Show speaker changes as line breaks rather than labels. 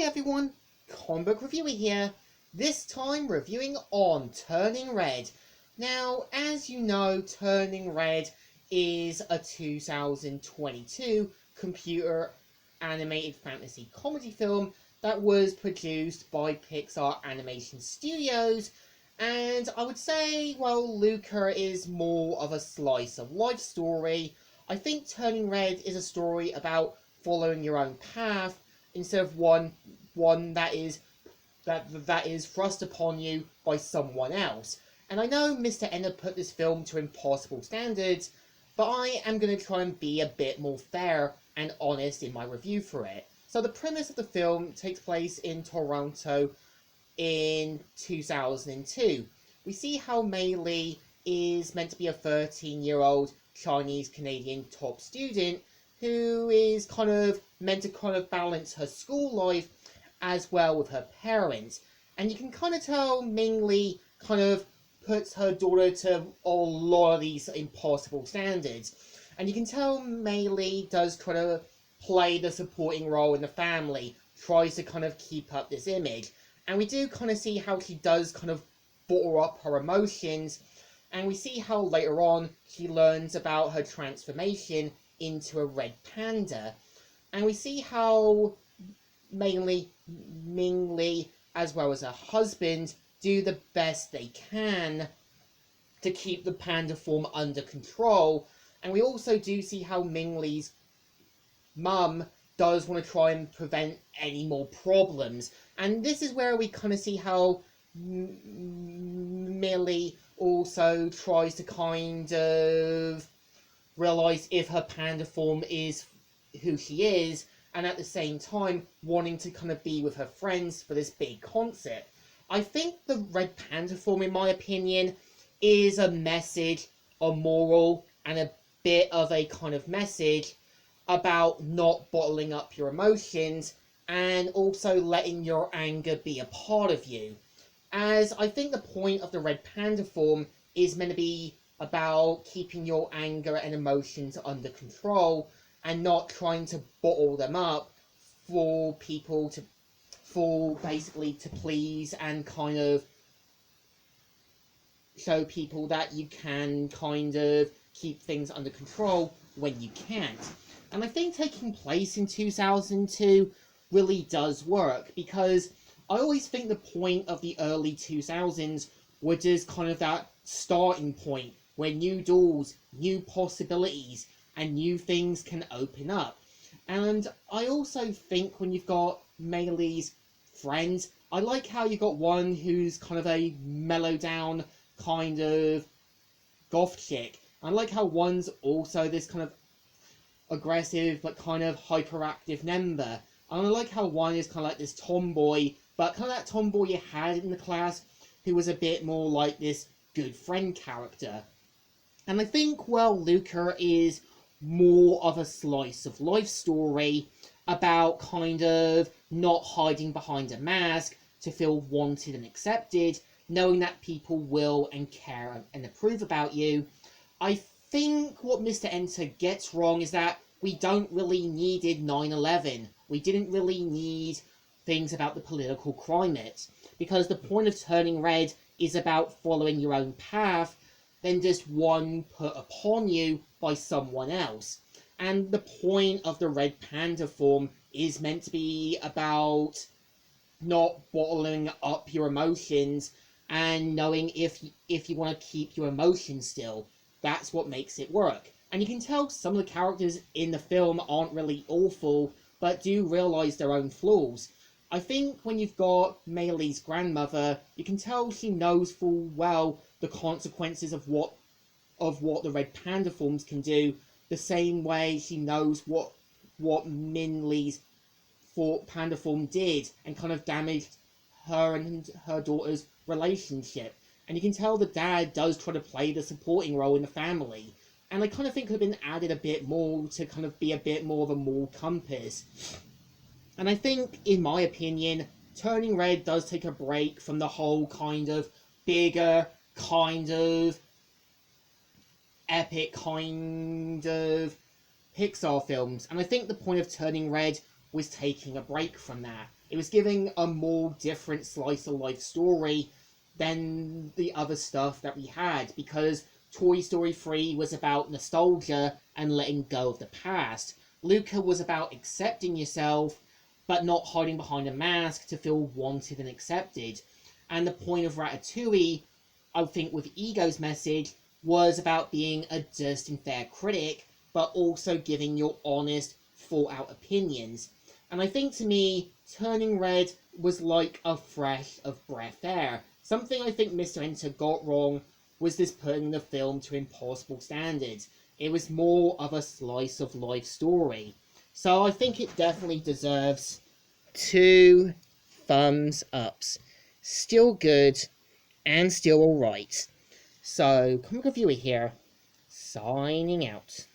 Hi everyone, comic book reviewer here, this time reviewing on Turning Red. Now, as you know, Turning Red is a 2022 computer animated fantasy comedy film that was produced by Pixar Animation Studios, and I would say, well, Luca is more of a slice of life story. I think Turning Red is a story about following your own path instead of one that is thrust upon you by someone else. And I know Mr. Ender put this film to impossible standards, but I am going to try and be a bit more fair and honest in my review for it. So the premise of the film takes place in Toronto in 2002. We see how Mei Lee is meant to be a 13-year-old Chinese-Canadian top student who is meant to balance her school life as well with her parents. And you can tell Ming Lee puts her daughter to a lot of these impossible standards. And you can tell Mei Lee does try to play the supporting role in the family, tries to keep up this image. And we do see how she does bottle up her emotions, and we see how later on she learns about her transformation into a red panda. And we see how mainly Ming Lee, as well as her husband, do the best they can to keep the panda form under control. And we also do see how Ming Lee's mum does want to try and prevent any more problems. And this is where we see how Millie also tries to realize if her panda form is who she is, and at the same time wanting to be with her friends for this big concert. I think the red panda form, in my opinion, is a message, a moral, and a bit of a message about not bottling up your emotions and also letting your anger be a part of you. As I think the point of the red panda form is meant to be about keeping your anger and emotions under control and not trying to bottle them up for basically to please and show people that you can keep things under control when you can't. And I think taking place in 2002 really does work, because I always think the point of the early 2000s was just that starting point where new doors, new possibilities, and new things can open up. And I also think when you've got Mei Lee's friends, I like how you got one who's a mellow down goth chick. I like how one's also this aggressive but hyperactive member. And I like how one is like this tomboy, but that tomboy you had in the class who was a bit more like this good friend character. And I think, well, Luca is more of a slice of life story about not hiding behind a mask to feel wanted and accepted, knowing that people will and care and approve about you. I think what Mr. Enter gets wrong is that we don't really needed 9/11. We didn't really need things about the political climate, because the point of Turning Red is about following your own path than just one put upon you by someone else. And the point of the red panda form is meant to be about not bottling up your emotions and knowing if you want to keep your emotions still. That's what makes it work. And you can tell some of the characters in the film aren't really awful, but do realize their own flaws. I think when you've got Mei Lee's grandmother, you can tell she knows full well the consequences of what the red panda forms can do, the same way she knows what Min Lee's panda form did and damaged her and her daughter's relationship. And you can tell the dad does try to play the supporting role in the family. And I think could have been added a bit more to be a bit more of a moral compass. And I think, in my opinion, Turning Red does take a break from the whole bigger, epic Pixar films. And I think the point of Turning Red was taking a break from that. It was giving a more different slice of life story than the other stuff that we had, because Toy Story 3 was about nostalgia and letting go of the past. Luca was about accepting yourself, but not hiding behind a mask to feel wanted and accepted. And the point of Ratatouille, I think, with Ego's message, was about being a just and fair critic, but also giving your honest, thought out opinions. And I think, to me, Turning Red was like a fresh of breath air. Something I think Mr. Enter got wrong was this putting the film to impossible standards. It was more of a slice of life story. So I think it definitely deserves 2 thumbs ups. Still good and still alright. So, Comic Reviewer here, signing out.